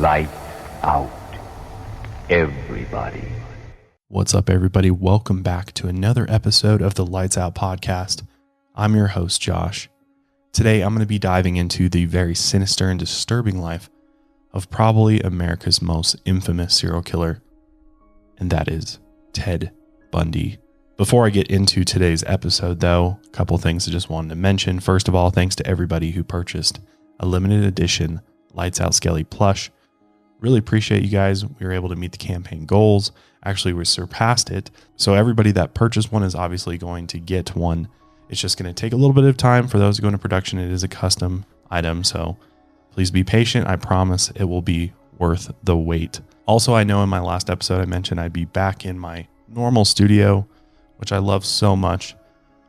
Lights out. Everybody. What's up, everybody? Welcome back to another episode of the Lights Out podcast. I'm your host, Josh. Today, I'm going to be diving into the very sinister and disturbing life of probably America's most infamous serial killer, and that is Ted Bundy. Before I get into today's episode, though, a couple things I just wanted to mention. First of all, thanks to everybody who purchased a limited edition Lights Out Skelly plush. Really appreciate you guys. We were able to meet the campaign goals. Actually, we surpassed it. So everybody that purchased one is obviously going to get one. It's just going to take a little bit of time for those who go into production. It is a custom item, so please be patient. I promise it will be worth the wait. Also, I know in my last episode I mentioned I'd be back in my normal studio, which I love so much,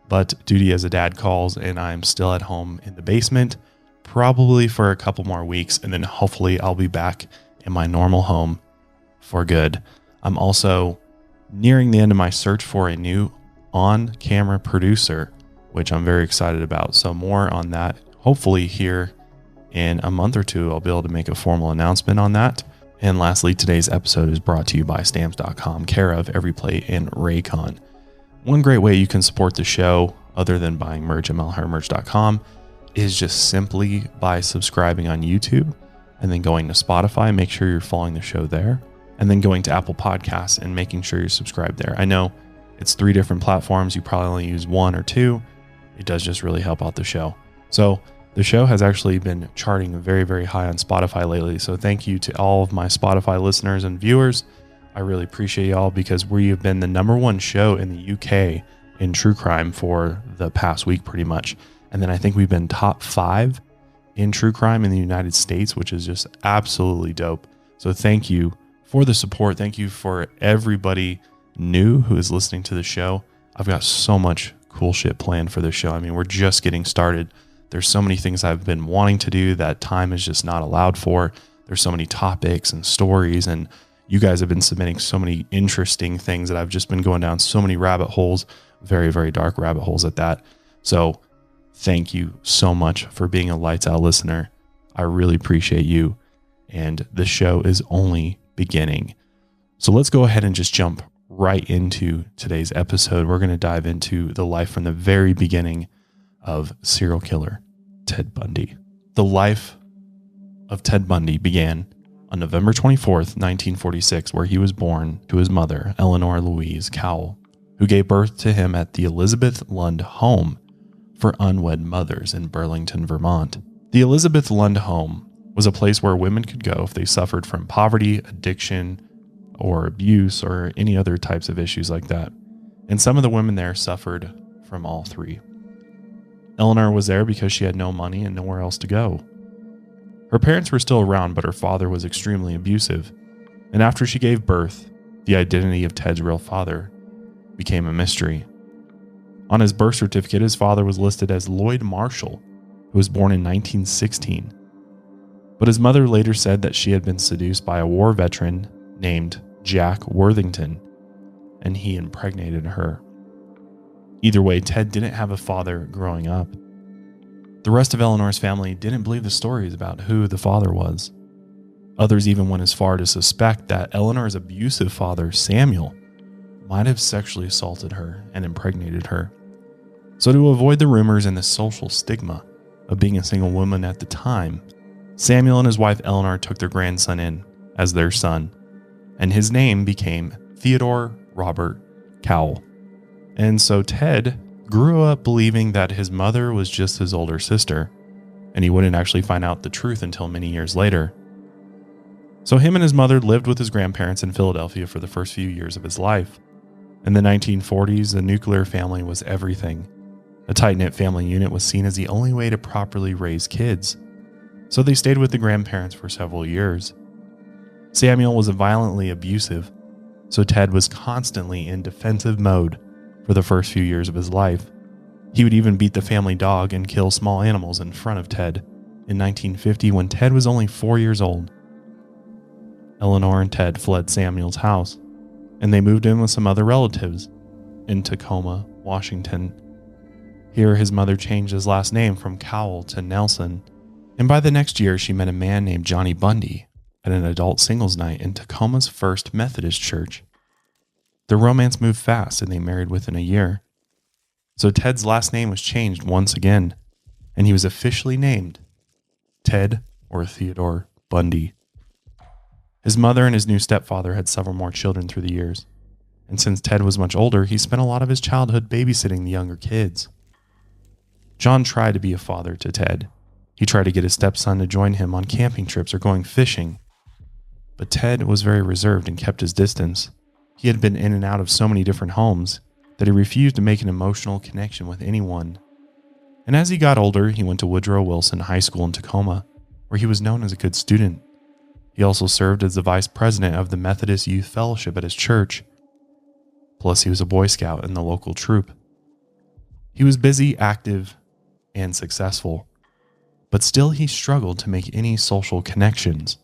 but duty as a dad calls and I'm still at home in the basement, probably for a couple more weeks, and then hopefully I'll be back in my normal home for good. I'm also nearing the end of my search for a new on-camera producer, which I'm very excited about. So more on that, hopefully here in a month or two, I'll be able to make a formal announcement on that. And lastly, today's episode is brought to you by Stamps.com, care of EveryPlate and Raycon. One great way you can support the show, other than buying merch at MelHermerch.com, is just simply by subscribing on YouTube and then going to Spotify. Make sure you're following the show there, and then going to Apple Podcasts and making sure you're subscribed there. I know it's 3 different platforms. You probably only use 1 or 2. It does just really help out the show. So the show has actually been charting very, very high on Spotify lately. So thank you to all of my Spotify listeners and viewers. I really appreciate y'all, because we have been the #1 show in the UK in true crime for the past week pretty much. And then I think we've been top 5 in true crime in the United States, which is just absolutely dope. So thank you for the support. Thank you for everybody new who is listening to the show. I've got so much cool shit planned for this show. I mean, we're just getting started. There's so many things I've been wanting to do that time is just not allowed for. There's so many topics and stories, and you guys have been submitting so many interesting things that I've just been going down so many rabbit holes, very, very dark rabbit holes at that. So thank you so much for being a Lights Out listener. I really appreciate you. And the show is only beginning. So let's go ahead and just jump right into today's episode. We're going to dive into the life from the very beginning of serial killer Ted Bundy. The life of Ted Bundy began on November 24th, 1946, where he was born to his mother, Eleanor Louise Cowell, who gave birth to him at the Elizabeth Lund Home for Unwed Mothers in Burlington, Vermont. The Elizabeth Lund Home was a place where women could go if they suffered from poverty, addiction, or abuse, or any other types of issues like that. And some of the women there suffered from all 3. Eleanor was there because she had no money and nowhere else to go. Her parents were still around, but her father was extremely abusive. And after she gave birth, the identity of Ted's real father became a mystery. On his birth certificate, his father was listed as Lloyd Marshall, who was born in 1916. But his mother later said that she had been seduced by a war veteran named Jack Worthington, and he impregnated her. Either way, Ted didn't have a father growing up. The rest of Eleanor's family didn't believe the stories about who the father was. Others even went as far to suspect that Eleanor's abusive father, Samuel, might have sexually assaulted her and impregnated her. So to avoid the rumors and the social stigma of being a single woman at the time, Samuel and his wife Eleanor took their grandson in as their son, and his name became Theodore Robert Cowell. And so Ted grew up believing that his mother was just his older sister, and he wouldn't actually find out the truth until many years later. So him and his mother lived with his grandparents in Philadelphia for the first few years of his life. In the 1940s, the nuclear family was everything. A tight-knit family unit was seen as the only way to properly raise kids. So they stayed with the grandparents for several years. Samuel was violently abusive, so Ted was constantly in defensive mode for the first few years of his life. He would even beat the family dog and kill small animals in front of Ted in 1950 when Ted was only 4 years old. Eleanor and Ted fled Samuel's house, and they moved in with some other relatives in Tacoma, Washington. Here, his mother changed his last name from Cowell to Nelson, and by the next year, she met a man named Johnny Bundy, at an adult singles night in Tacoma's First Methodist Church. Their romance moved fast and they married within a year. So Ted's last name was changed once again, and he was officially named Ted or Theodore Bundy. His mother and his new stepfather had several more children through the years, and since Ted was much older, he spent a lot of his childhood babysitting the younger kids. John tried to be a father to Ted. He tried to get his stepson to join him on camping trips or going fishing, but Ted was very reserved and kept his distance. He had been in and out of so many different homes that he refused to make an emotional connection with anyone. And as he got older, he went to Woodrow Wilson High School in Tacoma, where he was known as a good student. He also served as the vice president of the Methodist Youth Fellowship at his church. Plus, he was a Boy Scout in the local troop. He was busy, active, and successful, but still he struggled to make any social connections.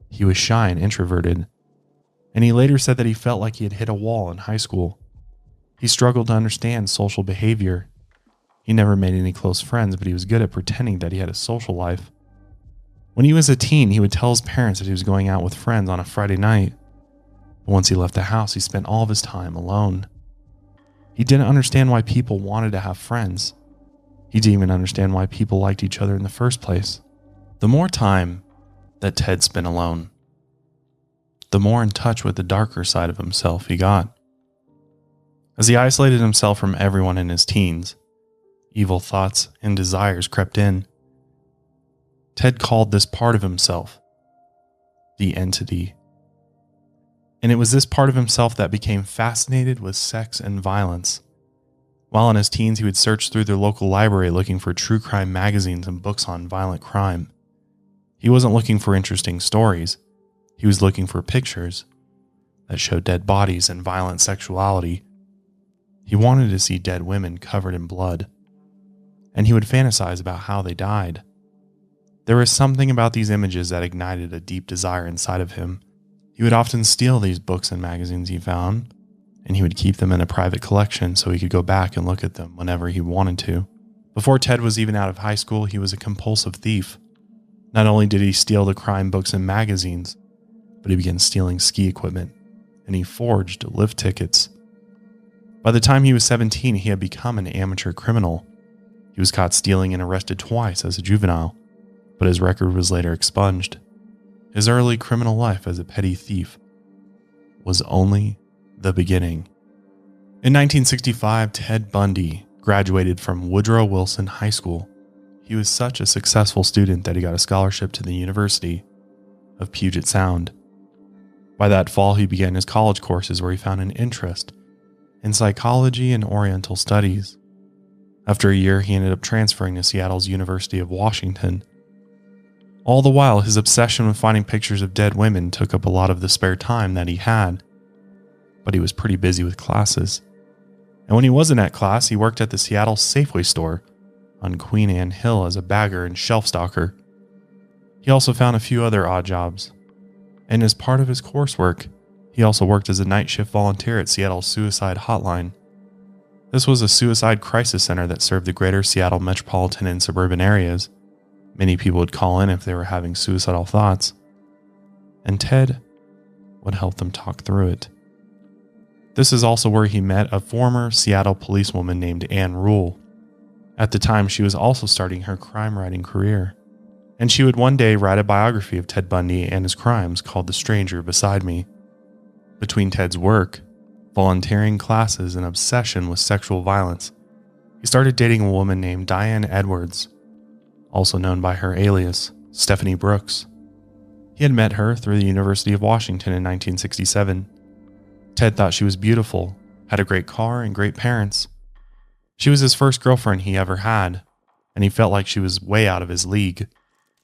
He was shy and introverted, and he later said that he felt like he had hit a wall in high school. He struggled to understand social behavior. He never made any close friends, but he was good at pretending that he had a social life. When he was a teen, he would tell his parents that he was going out with friends on a Friday night. But once he left the house, he spent all of his time alone. He didn't understand why people wanted to have friends. He didn't even understand why people liked each other in the first place. The more time that Ted spent alone, the more in touch with the darker side of himself he got. As he isolated himself from everyone in his teens, evil thoughts and desires crept in. Ted called this part of himself the entity. And it was this part of himself that became fascinated with sex and violence. While in his teens, he would search through their local library looking for true crime magazines and books on violent crime. He wasn't looking for interesting stories. He was looking for pictures that showed dead bodies and violent sexuality. He wanted to see dead women covered in blood, and he would fantasize about how they died. There was something about these images that ignited a deep desire inside of him. He would often steal these books and magazines he found, and he would keep them in a private collection so he could go back and look at them whenever he wanted to. Before Ted was even out of high school, he was a compulsive thief. Not only did he steal the crime books and magazines, but he began stealing ski equipment, and he forged lift tickets. By the time he was 17, he had become an amateur criminal. He was caught stealing and arrested twice as a juvenile, but his record was later expunged. His early criminal life as a petty thief was only the beginning. In 1965, Ted Bundy graduated from Woodrow Wilson High School. He was such a successful student that he got a scholarship to the University of Puget Sound. By that fall, he began his college courses where he found an interest in psychology and Oriental studies. After a year, he ended up transferring to Seattle's University of Washington. All the while, his obsession with finding pictures of dead women took up a lot of the spare time that he had, but he was pretty busy with classes. And when he wasn't at class, he worked at the Seattle Safeway store on Queen Anne Hill as a bagger and shelf stalker. He also found a few other odd jobs. And as part of his coursework, he also worked as a night shift volunteer at Seattle's Suicide Hotline. This was a suicide crisis center that served the greater Seattle metropolitan and suburban areas. Many people would call in if they were having suicidal thoughts, and Ted would help them talk through it. This is also where he met a former Seattle policewoman named Ann Rule. At the time, she was also starting her crime writing career, and she would one day write a biography of Ted Bundy and his crimes called The Stranger Beside Me. Between Ted's work, volunteering classes, and obsession with sexual violence, he started dating a woman named Diane Edwards, also known by her alias, Stephanie Brooks. He had met her through the University of Washington in 1967. Ted thought she was beautiful, had a great car, and great parents. She was his first girlfriend he ever had, and he felt like she was way out of his league.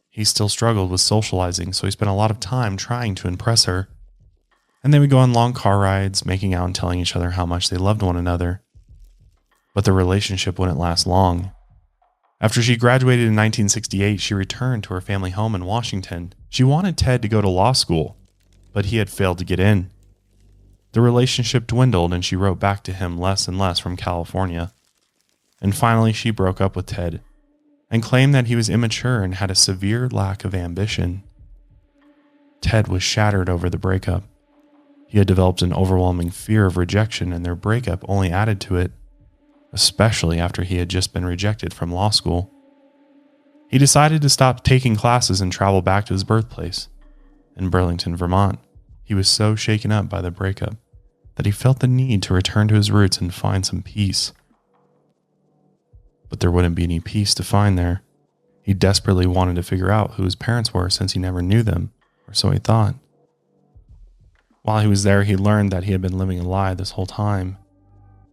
He still struggled with socializing, so he spent a lot of time trying to impress her. And they would go on long car rides, making out and telling each other how much they loved one another. But the relationship wouldn't last long. After she graduated in 1968, she returned to her family home in Washington. She wanted Ted to go to law school, but he had failed to get in. The relationship dwindled, and she wrote back to him less and less from California. And finally, she broke up with Ted and claimed that he was immature and had a severe lack of ambition. Ted was shattered over the breakup. He had developed an overwhelming fear of rejection, and their breakup only added to it, especially after he had just been rejected from law school. He decided to stop taking classes and travel back to his birthplace in Burlington, Vermont. He was so shaken up by the breakup that he felt the need to return to his roots and find some peace. But there wouldn't be any peace to find there. He desperately wanted to figure out who his parents were since he never knew them, or so he thought. While he was there, he learned that he had been living a lie this whole time.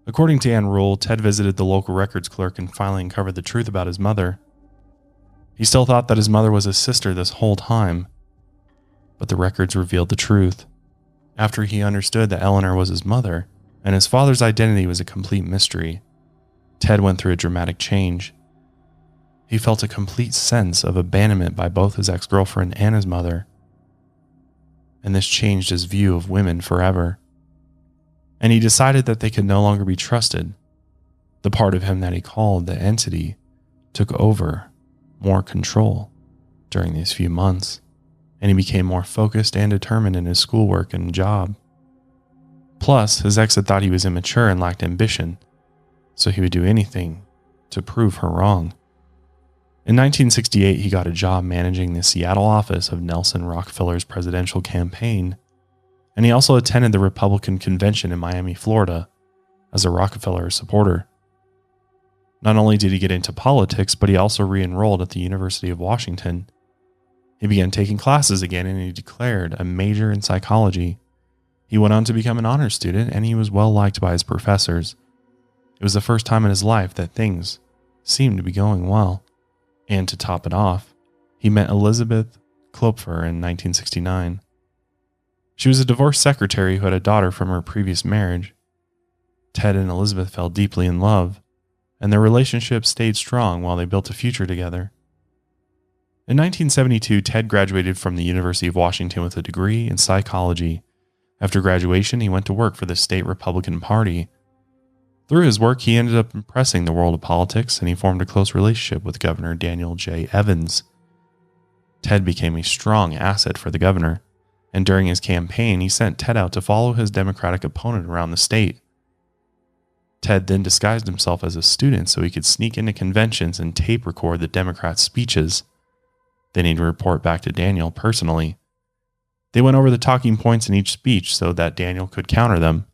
According to Ann Rule, Ted visited the local records clerk and finally uncovered the truth about his mother. He still thought that his mother was his sister this whole time, but the records revealed the truth. After he understood that Eleanor was his mother, and his father's identity was a complete mystery, Ted went through a dramatic change. He felt a complete sense of abandonment by both his ex-girlfriend and his mother, and this changed his view of women forever. And he decided that they could no longer be trusted. The part of him that he called the entity took over more control during these few months, and he became more focused and determined in his schoolwork and job. Plus, his ex had thought he was immature and lacked ambition, so he would do anything to prove her wrong. In 1968, he got a job managing the Seattle office of Nelson Rockefeller's presidential campaign, and he also attended the Republican convention in Miami, Florida, as a Rockefeller supporter. Not only did he get into politics, but he also re-enrolled at the University of Washington. He began taking classes again, and he declared a major in psychology. He went on to become an honors student, and he was well liked by his professors. It was the first time in his life that things seemed to be going well. And to top it off, he met Elizabeth Klopfer in 1969. She was a divorced secretary who had a daughter from her previous marriage. Ted and Elizabeth fell deeply in love, and their relationship stayed strong while they built a future together. In 1972, Ted graduated from the University of Washington with a degree in psychology. After graduation, he went to work for the state Republican Party. Through his work, he ended up impressing the world of politics, and he formed a close relationship with Governor Daniel J. Evans. Ted became a strong asset for the governor, and during his campaign, he sent Ted out to follow his Democratic opponent around the state. Ted then disguised himself as a student so he could sneak into conventions and tape record the Democrats' speeches. Then he'd report back to Daniel personally. They went over the talking points in each speech so that Daniel could counter them.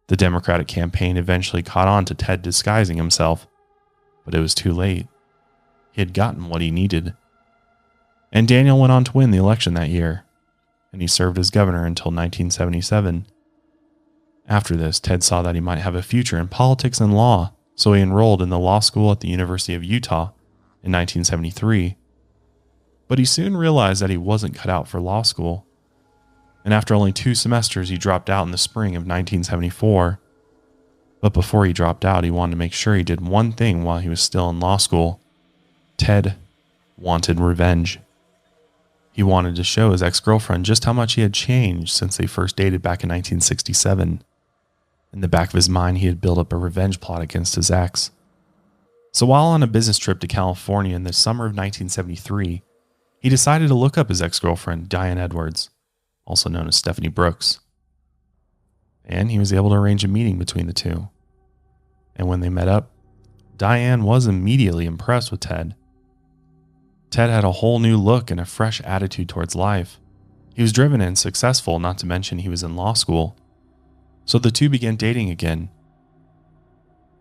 The Democratic campaign eventually caught on to Ted disguising himself, but it was too late. He had gotten what he needed. And Daniel went on to win the election that year, and he served as governor until 1977. After this, Ted saw that he might have a future in politics and law, so he enrolled in the law school at the University of Utah in 1973. But he soon realized that he wasn't cut out for law school, and after only 2 semesters, he dropped out in the spring of 1974. But before he dropped out, he wanted to make sure he did one thing while he was still in law school. Ted wanted revenge. He wanted to show his ex-girlfriend just how much he had changed since they first dated back in 1967. In the back of his mind, he had built up a revenge plot against his ex. So while on a business trip to California in the summer of 1973, he decided to look up his ex-girlfriend, Diane Edwards, also known as Stephanie Brooks. And he was able to arrange a meeting between the two. And when they met up, Diane was immediately impressed with Ted. Ted had a whole new look and a fresh attitude towards life. He was driven and successful, not to mention he was in law school. So the two began dating again.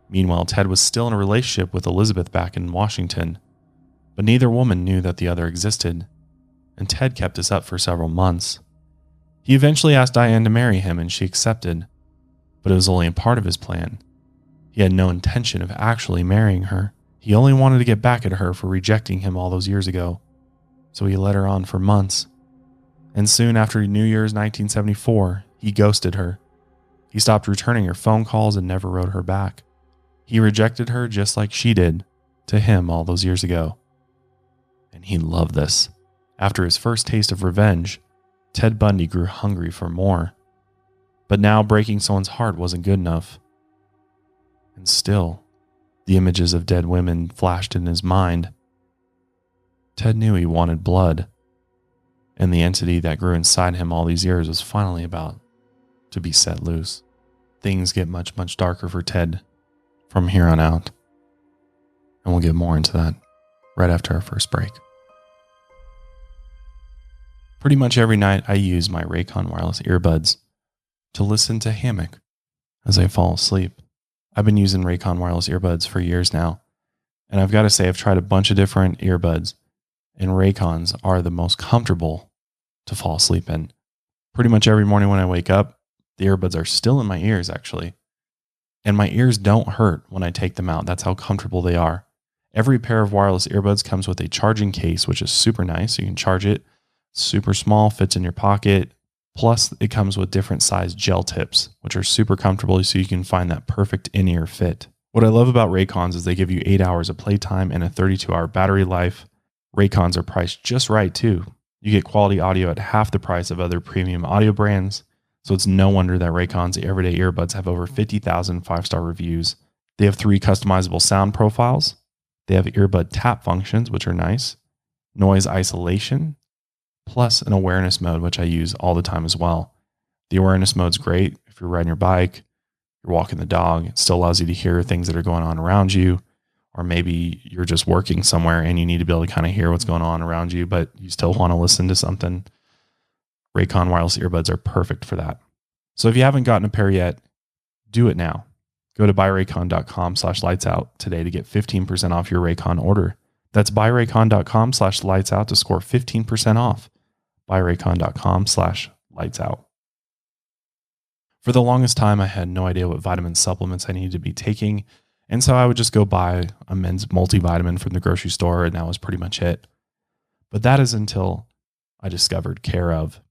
Meanwhile, Ted was still in a relationship with Elizabeth back in Washington, but neither woman knew that the other existed, and Ted kept this up for several months. He eventually asked Diane to marry him, and she accepted, but it was only a part of his plan. He had no intention of actually marrying her. He only wanted to get back at her for rejecting him all those years ago, so he led her on for months. And soon after New Year's 1974, he ghosted her. He stopped returning her phone calls and never wrote her back. He rejected her just like she did to him all those years ago. And he loved this. After his first taste of revenge, Ted Bundy grew hungry for more. But now breaking someone's heart wasn't good enough. And still, the images of dead women flashed in his mind. Ted knew he wanted blood. and the entity that grew inside him all these years was finally about to be set loose. Things get much, much darker for Ted from here on out. And we'll get more into that right after our first break. Pretty much every night I use my Raycon wireless earbuds to listen to Hammock as I fall asleep. I've been using Raycon wireless earbuds for years now, and I've got to say I've tried a bunch of different earbuds, and Raycons are the most comfortable to fall asleep in. Pretty much every morning when I wake up, the earbuds are still in my ears actually, and my ears don't hurt when I take them out. That's how comfortable they are. Every pair of wireless earbuds comes with a charging case, which is super nice. You can charge it. Super small, fits in your pocket. Plus, it comes with different size gel tips, which are super comfortable so you can find that perfect in-ear fit. What I love about Raycons is they give you 8 hours of playtime and a 32-hour battery life. Raycons are priced just right too. You get quality audio at half the price of other premium audio brands, so it's no wonder that Raycon's everyday earbuds have over 50,000 five-star reviews. They have 3 customizable sound profiles. They have earbud tap functions, which are nice, noise isolation, plus an awareness mode, which I use all the time as well. The awareness mode's great if you're riding your bike, you're walking the dog. It still allows you to hear things that are going on around you, or maybe you're just working somewhere and you need to be able to kind of hear what's going on around you, but you still want to listen to something. Raycon wireless earbuds are perfect for that. So if you haven't gotten a pair yet, do it now. Go to buyraycon.com/lightsout today to get 15% off your Raycon order. That's buyraycon.com/lightsout to score 15% off. buyraycon.com/lightsout. For the longest time, I had no idea what vitamin supplements I needed to be taking, and so I would just go buy a men's multivitamin from the grocery store, and that was pretty much it. But that is until I discovered Care of.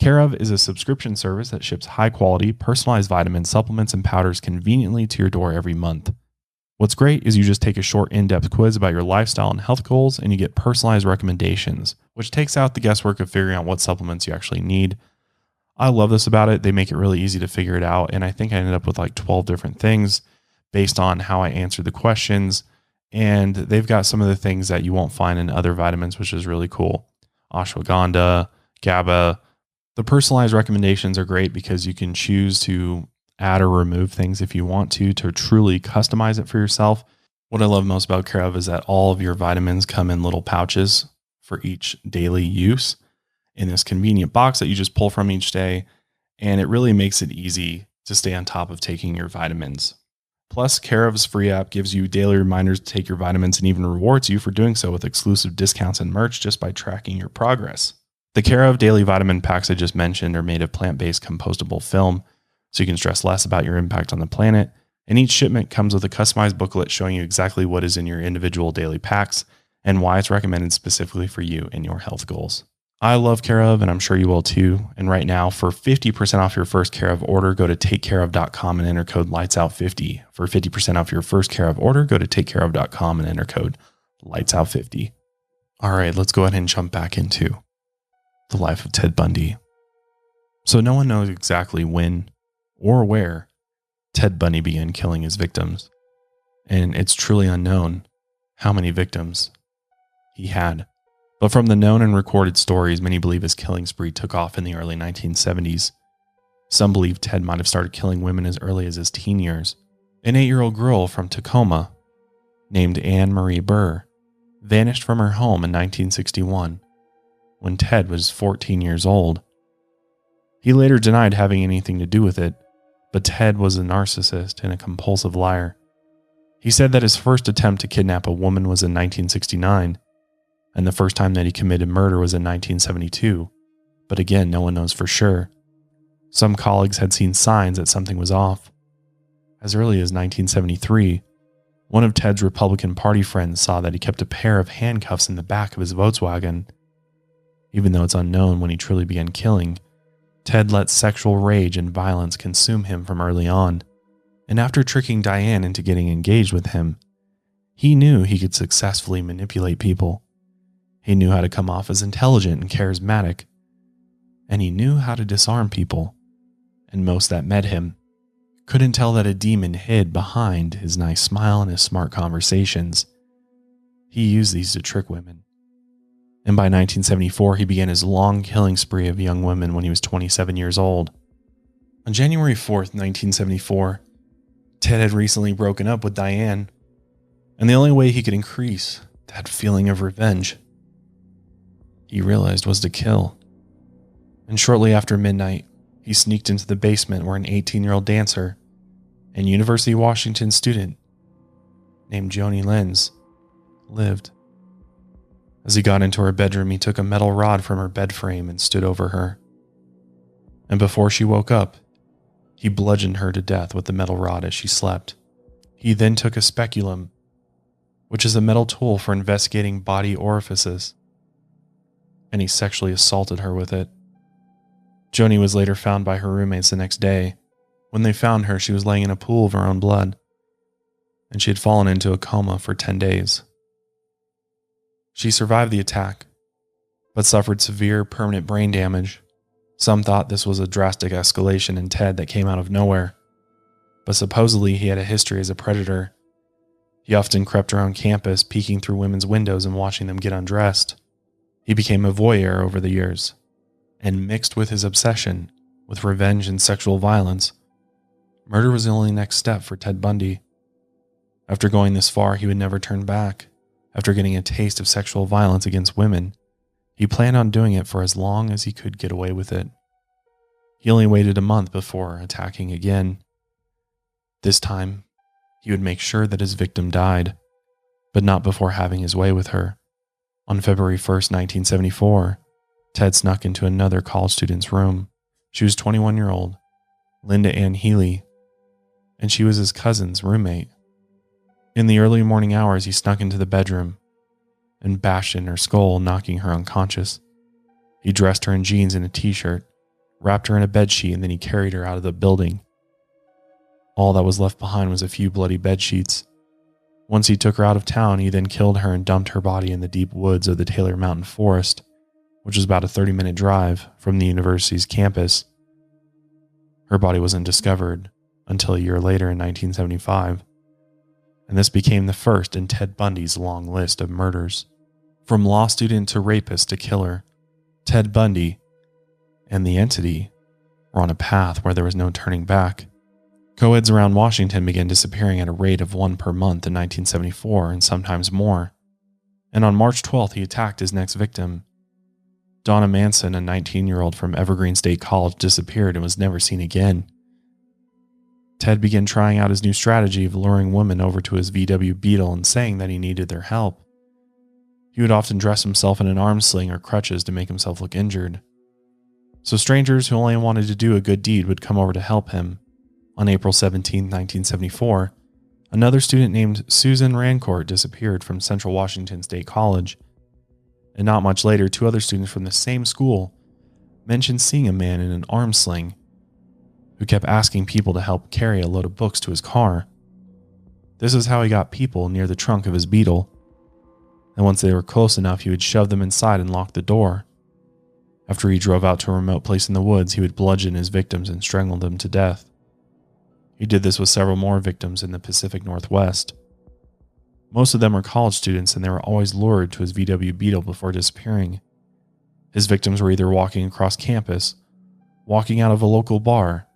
Care of is a subscription service that ships high-quality, personalized vitamin supplements and powders conveniently to your door every month. What's great is you just take a short in-depth quiz about your lifestyle and health goals, and you get personalized recommendations, which takes out the guesswork of figuring out what supplements you actually need. I love this about it. They make it really easy to figure it out, and I think I ended up with like 12 different things based on how I answered the questions, and they've got some of the things that you won't find in other vitamins, which is really cool. Ashwagandha, GABA. The personalized recommendations are great because you can choose to add or remove things if you want to truly customize it for yourself. What I love most about Care of is that all of your vitamins come in little pouches for each daily use in this convenient box that you just pull from each day. And it really makes it easy to stay on top of taking your vitamins. Plus, Care of's free app gives you daily reminders to take your vitamins and even rewards you for doing so with exclusive discounts and merch just by tracking your progress. The Care of daily vitamin packs I just mentioned are made of plant-based compostable film, so you can stress less about your impact on the planet. And each shipment comes with a customized booklet showing you exactly what is in your individual daily packs and why it's recommended specifically for you and your health goals. I love Care of, and I'm sure you will too. And right now, for 50% off your first Care of order, go to takecareof.com and enter code LIGHTSOUT50. For 50% off your first Care of order, go to takecareof.com and enter code LIGHTSOUT50. All right, let's go ahead and jump back into the life of Ted Bundy. So no one knows exactly when or where Ted Bundy began killing his victims, and it's truly unknown how many victims he had. But from the known and recorded stories, many believe his killing spree took off in the early 1970s. Some believe Ted might have started killing women as early as his teen years. An 8-year-old girl from Tacoma named Anne Marie Burr vanished from her home in 1961 when Ted was 14 years old. He later denied having anything to do with it, but Ted was a narcissist and a compulsive liar. He said that his first attempt to kidnap a woman was in 1969, and the first time that he committed murder was in 1972, but again, no one knows for sure. Some colleagues had seen signs that something was off. As early as 1973, one of Ted's Republican Party friends saw that he kept a pair of handcuffs in the back of his Volkswagen. Even though it's unknown when he truly began killing, Ted let sexual rage and violence consume him from early on, and after tricking Diane into getting engaged with him, he knew he could successfully manipulate people. He knew how to come off as intelligent and charismatic, and he knew how to disarm people, and most that met him couldn't tell that a demon hid behind his nice smile and his smart conversations. He used these to trick women. And by 1974, he began his long killing spree of young women when he was 27 years old. On January 4th, 1974, Ted had recently broken up with Diane, and the only way he could increase that feeling of revenge, he realized, was to kill. And shortly after midnight, he sneaked into the basement where an 18-year-old dancer and University of Washington student named Joni Lenz lived. As he got into her bedroom, he took a metal rod from her bed frame and stood over her. And before she woke up, he bludgeoned her to death with the metal rod as she slept. He then took a speculum, which is a metal tool for investigating body orifices, and he sexually assaulted her with it. Joni was later found by her roommates the next day. When they found her, she was laying in a pool of her own blood, and she had fallen into a coma for 10 days. She survived the attack, but suffered severe permanent brain damage. Some thought this was a drastic escalation in Ted that came out of nowhere, but supposedly he had a history as a predator. He often crept around campus, peeking through women's windows and watching them get undressed. He became a voyeur over the years, and mixed with his obsession with revenge and sexual violence, murder was the only next step for Ted Bundy. After going this far, he would never turn back. After getting a taste of sexual violence against women, he planned on doing it for as long as he could get away with it. He only waited a month before attacking again. This time, he would make sure that his victim died, but not before having his way with her. On February 1st, 1974, Ted snuck into another college student's room. She was 21-year-old Linda Ann Healy, and she was his cousin's roommate. In the early morning hours, he snuck into the bedroom and bashed in her skull, knocking her unconscious. He dressed her in jeans and a t-shirt, wrapped her in a bedsheet, and then he carried her out of the building. All that was left behind was a few bloody bedsheets. Once he took her out of town, he then killed her and dumped her body in the deep woods of the Taylor Mountain Forest, which was about a 30-minute drive from the university's campus. Her body wasn't discovered until a year later in 1975. And this became the first in Ted Bundy's long list of murders. From law student to rapist to killer, Ted Bundy and the entity were on a path where there was no turning back. Co-eds around Washington began disappearing at a rate of one per month in 1974 and sometimes more. And on March 12th, he attacked his next victim. Donna Manson, a 19-year-old from Evergreen State College, disappeared and was never seen again. Ted began trying out his new strategy of luring women over to his VW Beetle and saying that he needed their help. He would often dress himself in an arm sling or crutches to make himself look injured. So strangers who only wanted to do a good deed would come over to help him. On April 17, 1974, another student named Susan Rancourt disappeared from Central Washington State College. And not much later, two other students from the same school mentioned seeing a man in an arm sling who kept asking people to help carry a load of books to his car. This is how he got people near the trunk of his Beetle. And once they were close enough, he would shove them inside and lock the door. After he drove out to a remote place in the woods, he would bludgeon his victims and strangle them to death. He did this with several more victims in the Pacific Northwest. Most of them were college students, and they were always lured to his VW Beetle before disappearing. His victims were either walking across campus, walking out of a local bar,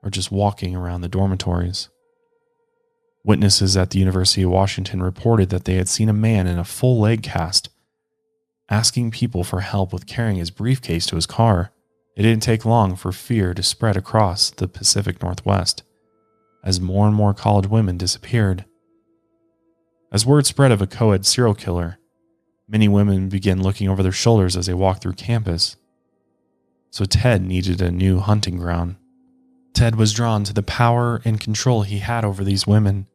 or just walking around the dormitories. Witnesses at the University of Washington reported that they had seen a man in a full leg cast asking people for help with carrying his briefcase to his car. It didn't take long for fear to spread across the Pacific Northwest as more and more college women disappeared. As word spread of a co-ed serial killer, many women began looking over their shoulders as they walked through campus. So Ted needed a new hunting ground. Ted was drawn to the power and control he had over these women.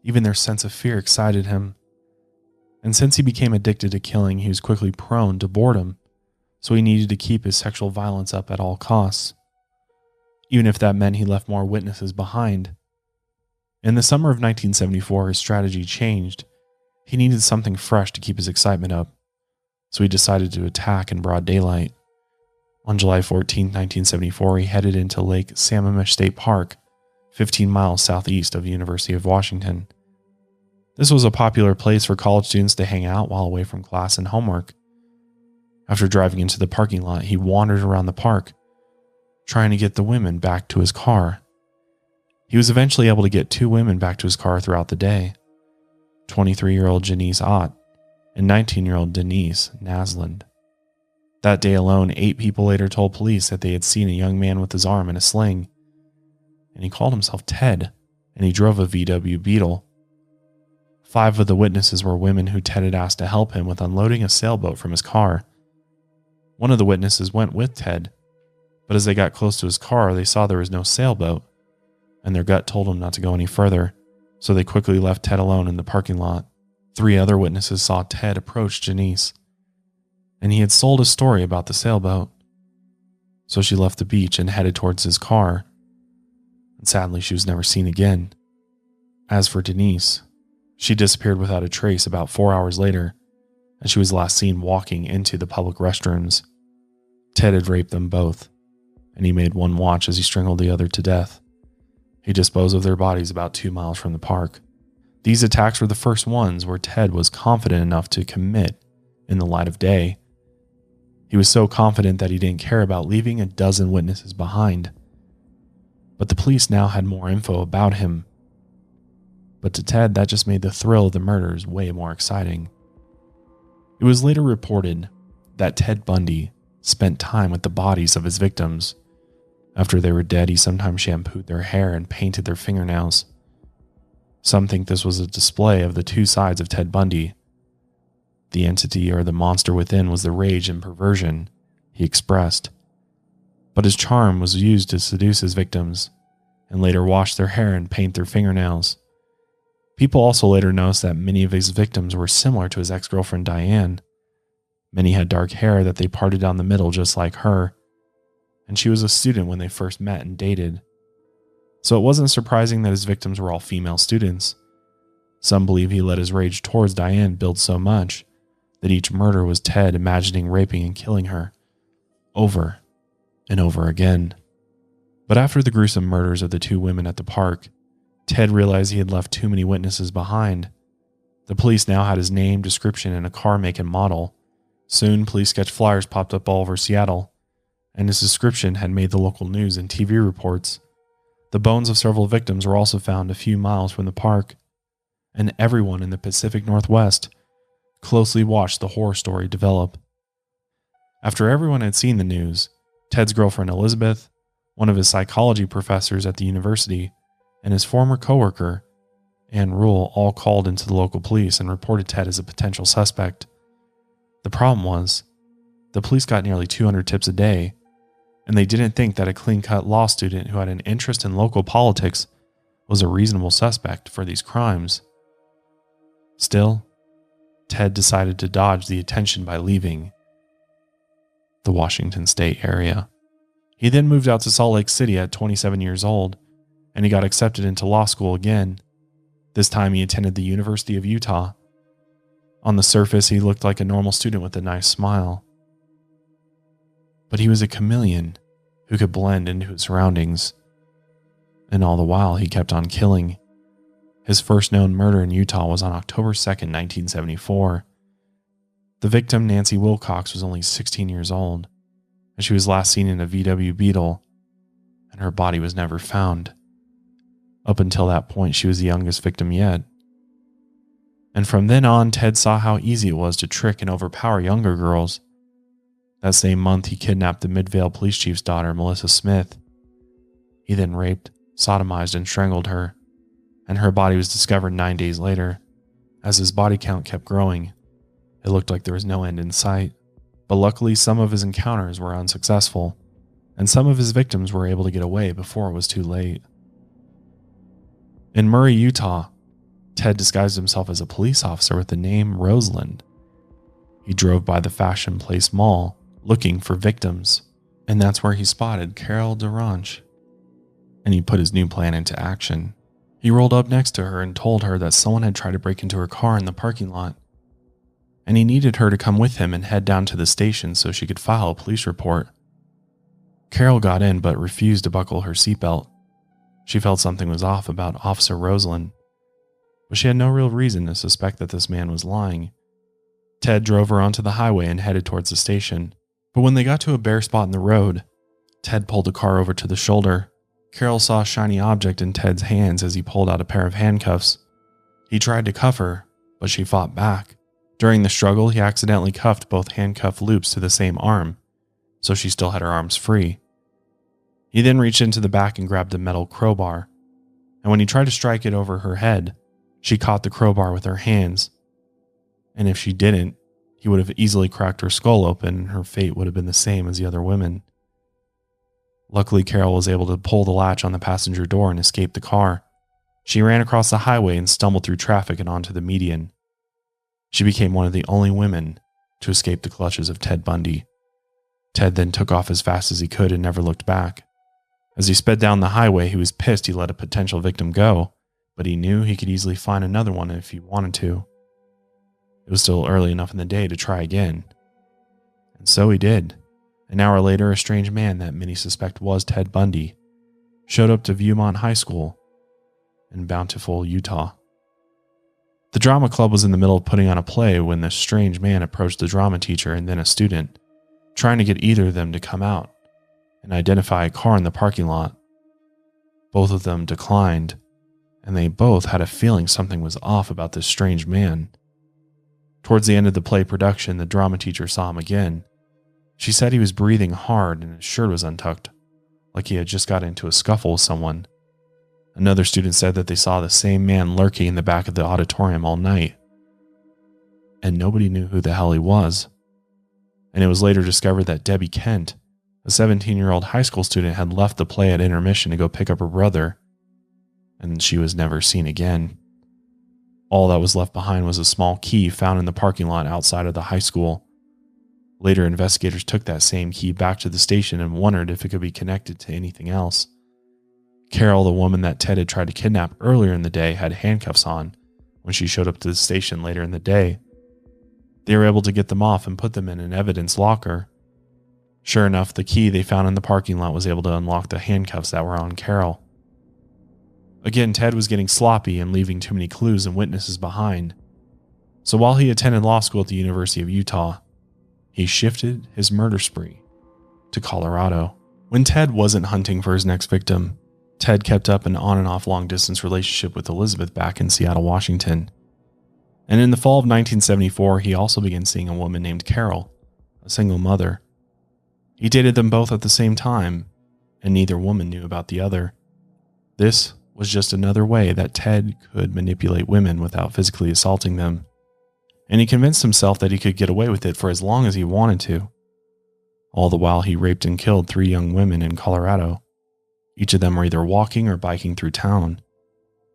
Even their sense of fear excited him. And since he became addicted to killing, he was quickly prone to boredom, so he needed to keep his sexual violence up at all costs, even if that meant he left more witnesses behind. In the summer of 1974, his strategy changed. He needed something fresh to keep his excitement up, so he decided to attack in broad daylight. On July 14, 1974, he headed into Lake Sammamish State Park, 15 miles southeast of the University of Washington. This was a popular place for college students to hang out while away from class and homework. After driving into the parking lot, he wandered around the park, trying to get the women back to his car. He was eventually able to get 2 women back to his car throughout the day, 23-year-old Janice Ott and 19-year-old Denise Naslund. That day alone, 8 people later told police that they had seen a young man with his arm in a sling, and he called himself Ted, and he drove a VW Beetle. 5 of the witnesses were women who Ted had asked to help him with unloading a sailboat from his car. One of the witnesses went with Ted, but as they got close to his car, they saw there was no sailboat, and their gut told them not to go any further, so they quickly left Ted alone in the parking lot. 3 other witnesses saw Ted approach Janice, and he had sold a story about the sailboat. So she left the beach and headed towards his car, and sadly she was never seen again. As for Denise, she disappeared without a trace about 4 hours later, and she was last seen walking into the public restrooms. Ted had raped them both, and he made one watch as he strangled the other to death. He disposed of their bodies about 2 miles from the park. These attacks were the first ones where Ted was confident enough to commit in the light of day. He was so confident that he didn't care about leaving a dozen witnesses behind. But the police now had more info about him. But to Ted, that just made the thrill of the murders way more exciting. It was later reported that Ted Bundy spent time with the bodies of his victims. After they were dead, he sometimes shampooed their hair and painted their fingernails. Some think this was a display of the 2 sides of Ted Bundy. The entity or the monster within was the rage and perversion he expressed, but his charm was used to seduce his victims and later wash their hair and paint their fingernails. People also later noticed that many of his victims were similar to his ex-girlfriend Diane. Many had dark hair that they parted down the middle just like her, and she was a student when they first met and dated. So it wasn't surprising that his victims were all female students. Some believe he let his rage towards Diane build so much that each murder was Ted imagining raping and killing her over and over again. But after the gruesome murders of the 2 women at the park, Ted realized he had left too many witnesses behind. The police now had his name, description, and a car make and model. Soon, police sketch flyers popped up all over Seattle, and his description had made the local news and TV reports. The bones of several victims were also found a few miles from the park, and everyone in the Pacific Northwest closely watched the horror story develop. After everyone had seen the news, Ted's girlfriend Elizabeth, one of his psychology professors at the university, and his former coworker, Ann Rule, all called into the local police and reported Ted as a potential suspect. The problem was, the police got nearly 200 tips a day, and they didn't think that a clean-cut law student who had an interest in local politics was a reasonable suspect for these crimes. Still, Ted decided to dodge the attention by leaving the Washington state area. He then moved out to Salt Lake City at 27 years old, and he got accepted into law school again. This time he attended the University of Utah. On the surface, he looked like a normal student with a nice smile. But he was a chameleon who could blend into his surroundings. And all the while, he kept on killing. His first known murder in Utah was on October 2nd, 1974. The victim, Nancy Wilcox, was only 16 years old, and she was last seen in a VW Beetle, and her body was never found. Up until that point, she was the youngest victim yet. And from then on, Ted saw how easy it was to trick and overpower younger girls. That same month, he kidnapped the Midvale police chief's daughter, Melissa Smith. He then raped, sodomized, and strangled her, and her body was discovered 9 days later. As his body count kept growing, it looked like there was no end in sight. But luckily, some of his encounters were unsuccessful, and some of his victims were able to get away before it was too late. In Murray, Utah, Ted disguised himself as a police officer with the name Roseland. He drove by the Fashion Place Mall looking for victims, and that's where he spotted Carol DeRanche, and he put his new plan into action. He rolled up next to her and told her that someone had tried to break into her car in the parking lot, and he needed her to come with him and head down to the station so she could file a police report. Carol got in but refused to buckle her seatbelt. She felt something was off about Officer Roseland, but she had no real reason to suspect that this man was lying. Ted drove her onto the highway and headed towards the station. But when they got to a bare spot in the road, Ted pulled the car over to the shoulder. Karel saw a shiny object in Ted's hands as he pulled out a pair of handcuffs. He tried to cuff her, but she fought back. During the struggle, he accidentally cuffed both handcuff loops to the same arm, so she still had her arms free. He then reached into the back and grabbed a metal crowbar, and when he tried to strike it over her head, she caught the crowbar with her hands. And if she didn't, he would have easily cracked her skull open and her fate would have been the same as the other women. Luckily, Karel was able to pull the latch on the passenger door and escape the car. She ran across the highway and stumbled through traffic and onto the median. She became one of the only women to escape the clutches of Ted Bundy. Ted then took off as fast as he could and never looked back. As he sped down the highway, he was pissed he let a potential victim go, but he knew he could easily find another one if he wanted to. It was still early enough in the day to try again. And so he did. An hour later, a strange man that many suspect was Ted Bundy showed up to Viewmont High School in Bountiful, Utah. The drama club was in the middle of putting on a play when this strange man approached the drama teacher and then a student, trying to get either of them to come out and identify a car in the parking lot. Both of them declined, and they both had a feeling something was off about this strange man. Towards the end of the play production, the drama teacher saw him again. She said he was breathing hard and his shirt was untucked, like he had just got into a scuffle with someone. Another student said that they saw the same man lurking in the back of the auditorium all night, and nobody knew who the hell he was. And it was later discovered that Debbie Kent, a 17-year-old high school student, had left the play at intermission to go pick up her brother, and she was never seen again. All that was left behind was a small key found in the parking lot outside of the high school. Later, investigators took that same key back to the station and wondered if it could be connected to anything else. Karel, the woman that Ted had tried to kidnap earlier in the day, had handcuffs on when she showed up to the station later in the day. They were able to get them off and put them in an evidence locker. Sure enough, the key they found in the parking lot was able to unlock the handcuffs that were on Karel. Again, Ted was getting sloppy and leaving too many clues and witnesses behind. So while he attended law school at the University of Utah, he shifted his murder spree to Colorado. When Ted wasn't hunting for his next victim, Ted kept up an on and off long distance relationship with Elizabeth back in Seattle, Washington. And in the fall of 1974, he also began seeing a woman named Karel, a single mother. He dated them both at the same time, and neither woman knew about the other. This was just another way that Ted could manipulate women without physically assaulting them. And he convinced himself that he could get away with it for as long as he wanted to. All the while, he raped and killed 3 young women in Colorado. Each of them were either walking or biking through town.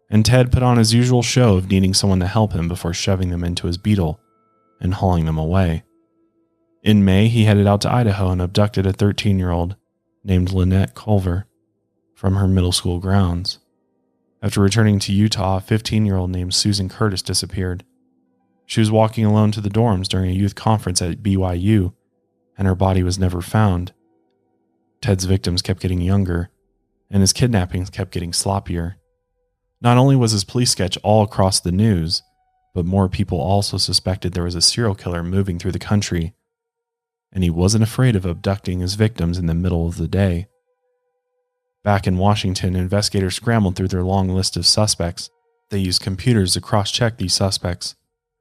And Ted put on his usual show of needing someone to help him before shoving them into his Beetle and hauling them away. In May, he headed out to Idaho and abducted a 13-year-old named Lynette Culver from her middle school grounds. After returning to Utah, a 15-year-old named Susan Curtis disappeared. She was walking alone to the dorms during a youth conference at BYU, and her body was never found. Ted's victims kept getting younger, and his kidnappings kept getting sloppier. Not only was his police sketch all across the news, but more people also suspected there was a serial killer moving through the country, and he wasn't afraid of abducting his victims in the middle of the day. Back in Washington, investigators scrambled through their long list of suspects. They used computers to cross-check these suspects.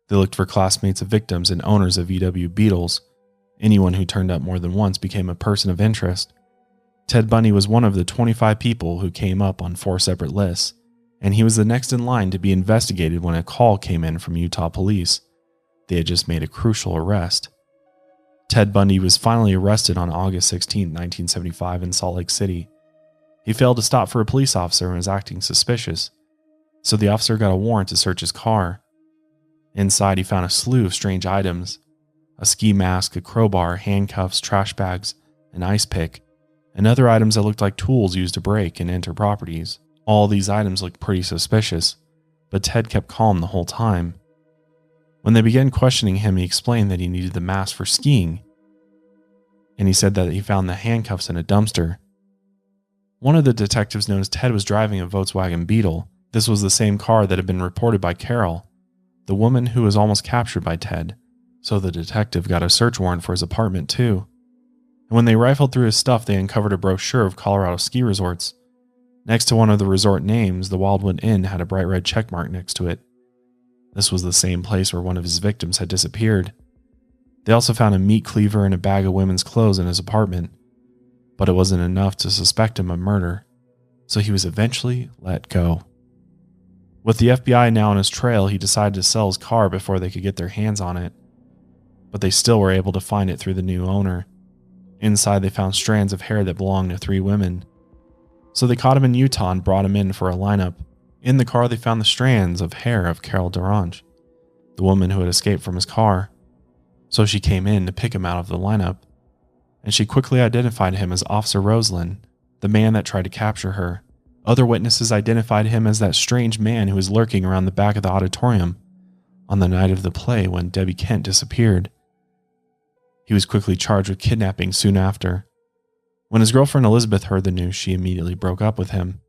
They looked for classmates of victims and owners of VW Beetles. Anyone who turned up more than once became a person of interest. Ted Bundy was one of the 25 people who came up on 4 separate lists, and he was the next in line to be investigated when a call came in from Utah police. They had just made a crucial arrest. Ted Bundy was finally arrested on August 16, 1975 in Salt Lake City. He failed to stop for a police officer and was acting suspicious, so the officer got a warrant to search his car. Inside, he found a slew of strange items: a ski mask, a crowbar, handcuffs, trash bags, an ice pick, and other items that looked like tools used to break and enter properties. All these items looked pretty suspicious, but Ted kept calm the whole time. When they began questioning him, he explained that he needed the mask for skiing, and he said that he found the handcuffs in a dumpster. One of the detectives noticed Ted was driving a Volkswagen Beetle. This was the same car that had been reported by Karel, the woman who was almost captured by Ted, So the detective got a search warrant for his apartment too. And when they rifled through his stuff, they uncovered a brochure of Colorado ski resorts. Next to one of the resort names, the Wildwood Inn had a bright red checkmark next to it. This was the same place where one of his victims had disappeared. They also found a meat cleaver and a bag of women's clothes in his apartment, but it wasn't enough to suspect him of murder, so he was eventually let go. With the FBI now on his trail, he decided to sell his car before they could get their hands on it, but they still were able to find it through the new owner. Inside, they found strands of hair that belonged to 3 women. So they caught him in Utah and brought him in for a lineup. In the car, they found the strands of hair of Carol Durange, the woman who had escaped from his car. So she came in to pick him out of the lineup, and she quickly identified him as Officer Roseland, the man that tried to capture her. Other witnesses identified him as that strange man who was lurking around the back of the auditorium on the night of the play when Debbie Kent disappeared. He was quickly charged with kidnapping soon after. When his girlfriend Elizabeth heard the news, she immediately broke up with him.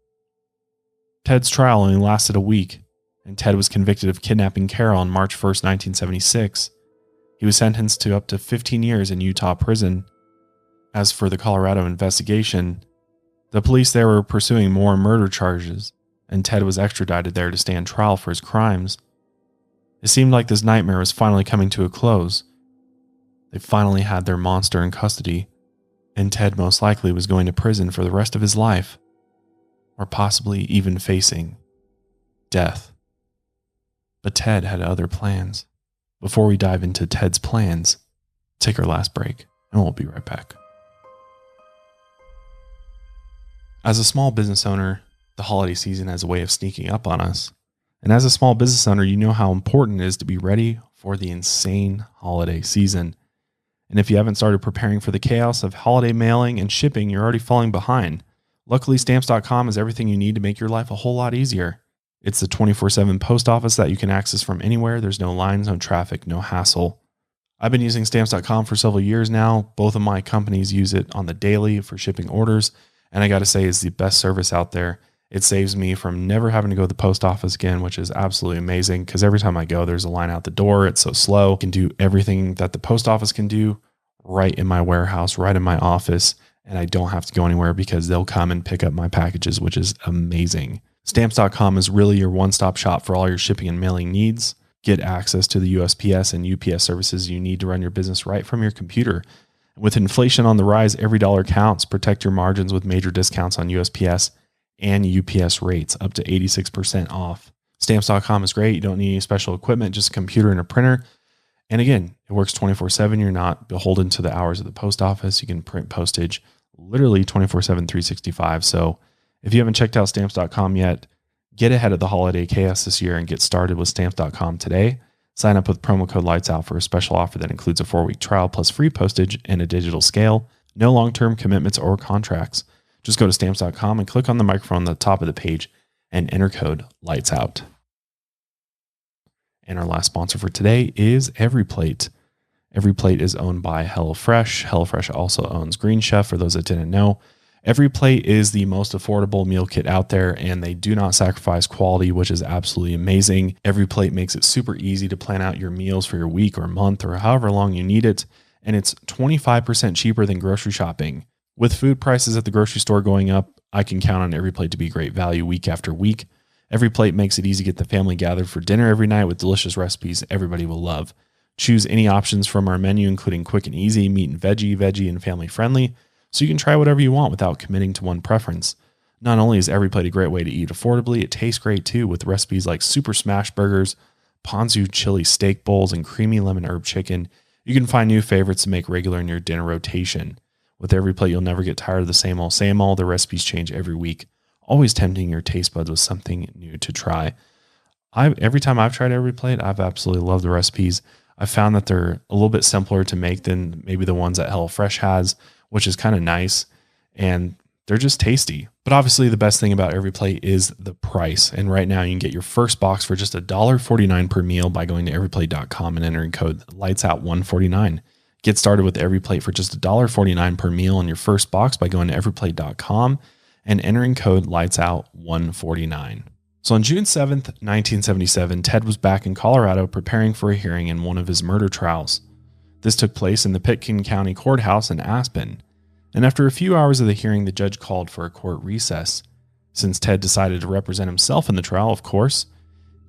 Ted's trial only lasted a week, and Ted was convicted of kidnapping Carol on March 1st, 1976. He was sentenced to up to 15 years in Utah prison. As for the Colorado investigation, the police there were pursuing more murder charges, and Ted was extradited there to stand trial for his crimes. It seemed like this nightmare was finally coming to a close. They finally had their monster in custody, and Ted most likely was going to prison for the rest of his life, or possibly even facing death. But Ted had other plans. Before we dive into Ted's plans, take our last break, and we'll be right back. As a small business owner, the holiday season has a way of sneaking up on us. And as a small business owner, you know how important it is to be ready for the insane holiday season. And if you haven't started preparing for the chaos of holiday mailing and shipping, you're already falling behind. Luckily, Stamps.com has everything you need to make your life a whole lot easier. It's the 24/7 post office that you can access from anywhere. There's no lines, no traffic, no hassle. I've been using Stamps.com for several years now. Both of my companies use it on the daily for shipping orders. And I got to say, it's the best service out there. It saves me from never having to go to the post office again, which is absolutely amazing because every time I go, there's a line out the door. It's so slow. I can do everything that the post office can do right in my warehouse, right in my office, and I don't have to go anywhere because they'll come and pick up my packages, which is amazing. Stamps.com is really your one-stop shop for all your shipping and mailing needs. Get access to the USPS and UPS services you need to run your business right from your computer. With inflation on the rise, every dollar counts. Protect your margins with major discounts on USPS and UPS rates, up to 86% off. Stamps.com is great. You don't need any special equipment, just a computer and a printer. And again, it works 24/7. You're not beholden to the hours of the post office. You can print postage literally 24/7, 365. So if you haven't checked out Stamps.com yet, get ahead of the holiday chaos this year and get started with Stamps.com today. Sign up with promo code LIGHTSOUT for a special offer that includes a 4-week trial plus free postage and a digital scale. No long-term commitments or contracts. Just go to Stamps.com and click on the microphone on the top of the page and enter code LIGHTSOUT. And our last sponsor for today is EveryPlate. EveryPlate is owned by HelloFresh. HelloFresh also owns Green Chef, for those that didn't know. EveryPlate is the most affordable meal kit out there, and they do not sacrifice quality, which is absolutely amazing. EveryPlate makes it super easy to plan out your meals for your week or month or however long you need it, and it's 25% cheaper than grocery shopping. With food prices at the grocery store going up, I can count on EveryPlate to be great value week after week. EveryPlate makes it easy to get the family gathered for dinner every night with delicious recipes everybody will love. Choose any options from our menu, including quick and easy, meat and veggie, and family friendly, so you can try whatever you want without committing to one preference. Not only is EveryPlate a great way to eat affordably, it tastes great too, with recipes like super smash burgers, ponzu chili steak bowls, and creamy lemon herb chicken. You can find new favorites to make regular in your dinner rotation. With EveryPlate, you'll never get tired of the same old. The recipes change every week, always tempting your taste buds with something new to try. Every time I've tried EveryPlate, I've absolutely loved the recipes. I've found that they're a little bit simpler to make than maybe the ones that HelloFresh has, which is kind of nice, and they're just tasty. But obviously the best thing about EveryPlate is the price. And right now you can get your first box for just $1.49 per meal by going to everyplate.com and entering code LIGHTSOUT149. Get started with EveryPlate for just $1.49 per meal on your first box by going to everyplate.com and entering code LIGHTSOUT149. So on June 7th, 1977, Ted was back in Colorado preparing for a hearing in one of his murder trials. This took place in the Pitkin County Courthouse in Aspen, and after a few hours of the hearing, the judge called for a court recess. Since Ted decided to represent himself in the trial, of course,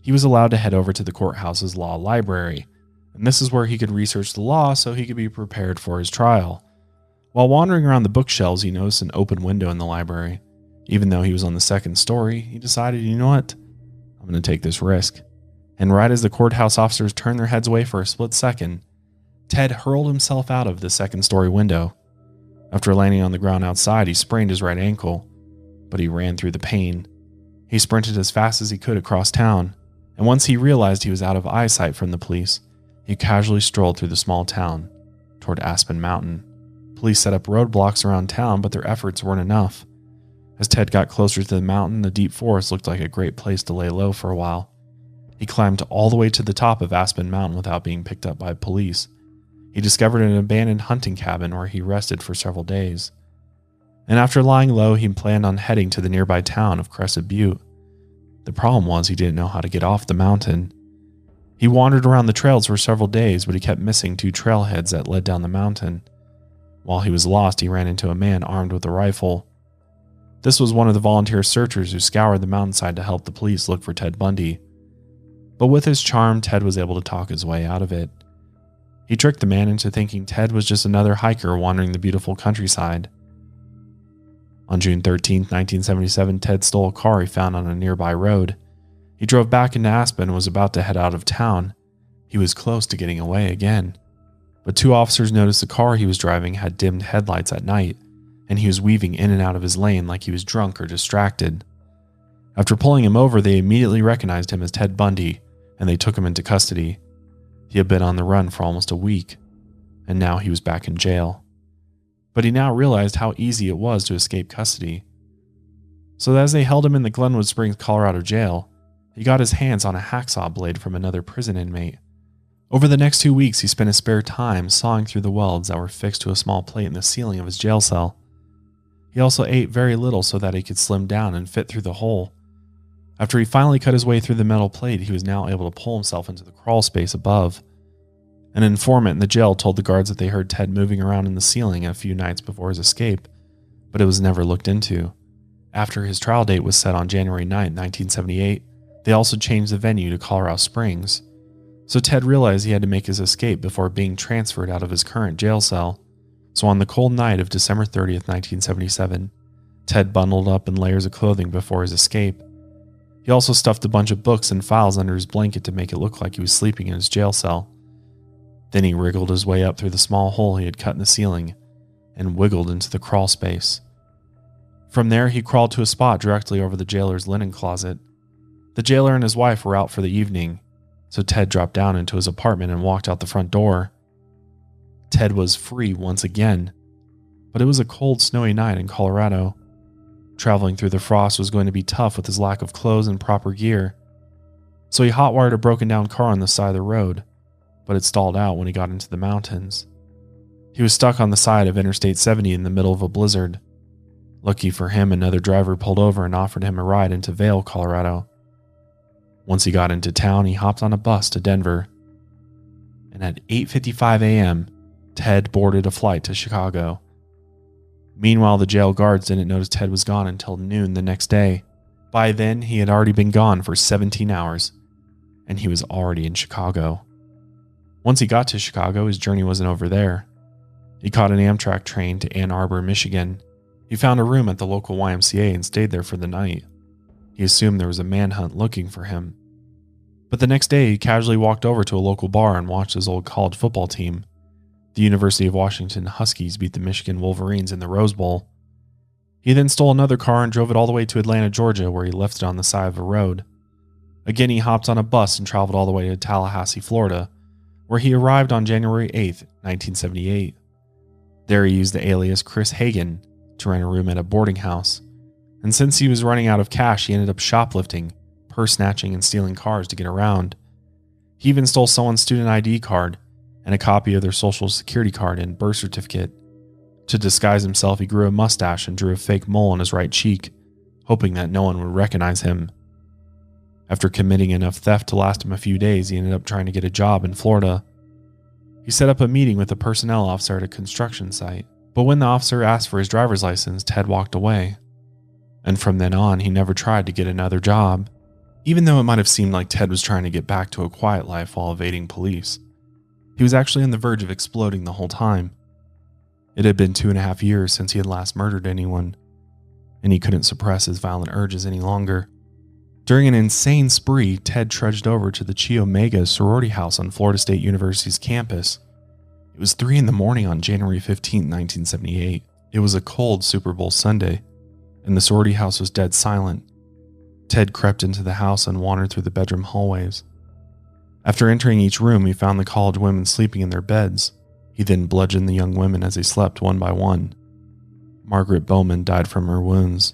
he was allowed to head over to the courthouse's law library, and this is where he could research the law so he could be prepared for his trial. While wandering around the bookshelves, he noticed an open window in the library. Even though he was on the second story, he decided, you know what? I'm going to take this risk. And right as the courthouse officers turned their heads away for a split second, Ted hurled himself out of the second story window. After landing on the ground outside, he sprained his right ankle, but he ran through the pain. He sprinted as fast as he could across town, and once he realized he was out of eyesight from the police, he casually strolled through the small town toward Aspen Mountain. Police set up roadblocks around town, but their efforts weren't enough. As Ted got closer to the mountain, the deep forest looked like a great place to lay low for a while. He climbed all the way to the top of Aspen Mountain without being picked up by police. He discovered an abandoned hunting cabin where he rested for several days. And after lying low, he planned on heading to the nearby town of Crescent Butte. The problem was he didn't know how to get off the mountain. He wandered around the trails for several days, but he kept missing 2 trailheads that led down the mountain. While he was lost, he ran into a man armed with a rifle. This was one of the volunteer searchers who scoured the mountainside to help the police look for Ted Bundy. But with his charm, Ted was able to talk his way out of it. He tricked the man into thinking Ted was just another hiker wandering the beautiful countryside. On June 13, 1977, Ted stole a car he found on a nearby road. He drove back into Aspen and was about to head out of town. He was close to getting away again. But 2 officers noticed the car he was driving had dimmed headlights at night, and he was weaving in and out of his lane like he was drunk or distracted. After pulling him over, they immediately recognized him as Ted Bundy, and they took him into custody. He had been on the run for almost a week, and now he was back in jail. But he now realized how easy it was to escape custody. So as they held him in the Glenwood Springs, Colorado jail, he got his hands on a hacksaw blade from another prison inmate. Over the next 2 weeks, he spent his spare time sawing through the welds that were fixed to a small plate in the ceiling of his jail cell. He also ate very little so that he could slim down and fit through the hole. After he finally cut his way through the metal plate, he was now able to pull himself into the crawl space above. An informant in the jail told the guards that they heard Ted moving around in the ceiling a few nights before his escape, but it was never looked into. After his trial date was set on January 9, 1978, they also changed the venue to Colorado Springs. So Ted realized he had to make his escape before being transferred out of his current jail cell. So on the cold night of December 30th, 1977, Ted bundled up in layers of clothing before his escape. He also stuffed a bunch of books and files under his blanket to make it look like he was sleeping in his jail cell. Then he wriggled his way up through the small hole he had cut in the ceiling and wiggled into the crawl space. From there, he crawled to a spot directly over the jailer's linen closet. The jailer and his wife were out for the evening, so Ted dropped down into his apartment and walked out the front door. Ted was free once again, but it was a cold, snowy night in Colorado. Traveling through the frost was going to be tough with his lack of clothes and proper gear. So he hotwired a broken down car on the side of the road, but it stalled out when he got into the mountains. He was stuck on the side of Interstate 70 in the middle of a blizzard. Lucky for him, another driver pulled over and offered him a ride into Vail, Colorado. Once he got into town, he hopped on a bus to Denver. And at 8:55 a.m., Ted boarded a flight to Chicago. Meanwhile, the jail guards didn't notice Ted was gone until noon the next day. By then, he had already been gone for 17 hours, and he was already in Chicago. Once he got to Chicago, his journey wasn't over there. He caught an Amtrak train to Ann Arbor, Michigan. He found a room at the local YMCA and stayed there for the night. He assumed there was a manhunt looking for him. But the next day, he casually walked over to a local bar and watched his old college football team. The University of Washington Huskies beat the Michigan Wolverines in the Rose Bowl. He then stole another car and drove it all the way to Atlanta, Georgia, where he left it on the side of a road. Again, he hopped on a bus and traveled all the way to Tallahassee, Florida, where he arrived on January 8, 1978. There he used the alias Chris Hagen to rent a room at a boarding house, and since he was running out of cash, he ended up shoplifting, purse snatching, and stealing cars to get around. He even stole someone's student ID card and a copy of their social security card and birth certificate. To disguise himself, he grew a mustache and drew a fake mole on his right cheek, hoping that no one would recognize him. After committing enough theft to last him a few days, he ended up trying to get a job in Florida. He set up a meeting with a personnel officer at a construction site, but when the officer asked for his driver's license, Ted walked away. And from then on, he never tried to get another job, even though it might have seemed like Ted was trying to get back to a quiet life while evading police. He was actually on the verge of exploding the whole time. It had been 2.5 years since he had last murdered anyone, and he couldn't suppress his violent urges any longer. During an insane spree, Ted trudged over to the Chi Omega sorority house on Florida State University's campus. It was 3 a.m. on January 15, 1978. It was a cold Super Bowl Sunday, and the sorority house was dead silent. Ted crept into the house and wandered through the bedroom hallways. After entering each room, he found the college women sleeping in their beds. He then bludgeoned the young women as they slept one by one. Margaret Bowman died from her wounds.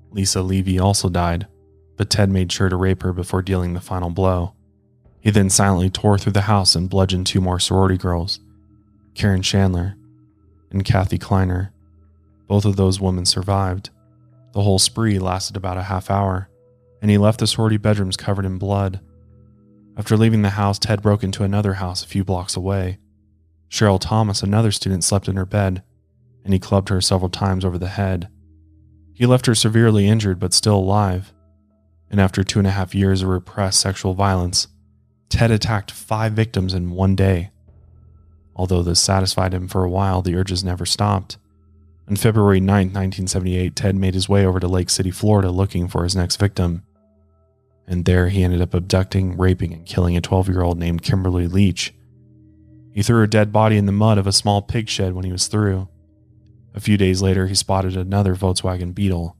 Lisa Levy also died, but Ted made sure to rape her before dealing the final blow. He then silently tore through the house and bludgeoned 2 more sorority girls, Karen Chandler and Kathy Kleiner. Both of those women survived. The whole spree lasted about a half hour, and he left the sorority bedrooms covered in blood. After leaving the house, Ted broke into another house a few blocks away. Cheryl Thomas, another student, slept in her bed, and he clubbed her several times over the head. He left her severely injured but still alive. And after 2.5 years of repressed sexual violence, Ted attacked 5 victims in one day. Although this satisfied him for a while, the urges never stopped. On February 9, 1978, Ted made his way over to Lake City, Florida, looking for his next victim. And there he ended up abducting, raping, and killing a 12-year-old named Kimberly Leech. He threw her dead body in the mud of a small pig shed when he was through. A few days later, he spotted another Volkswagen Beetle,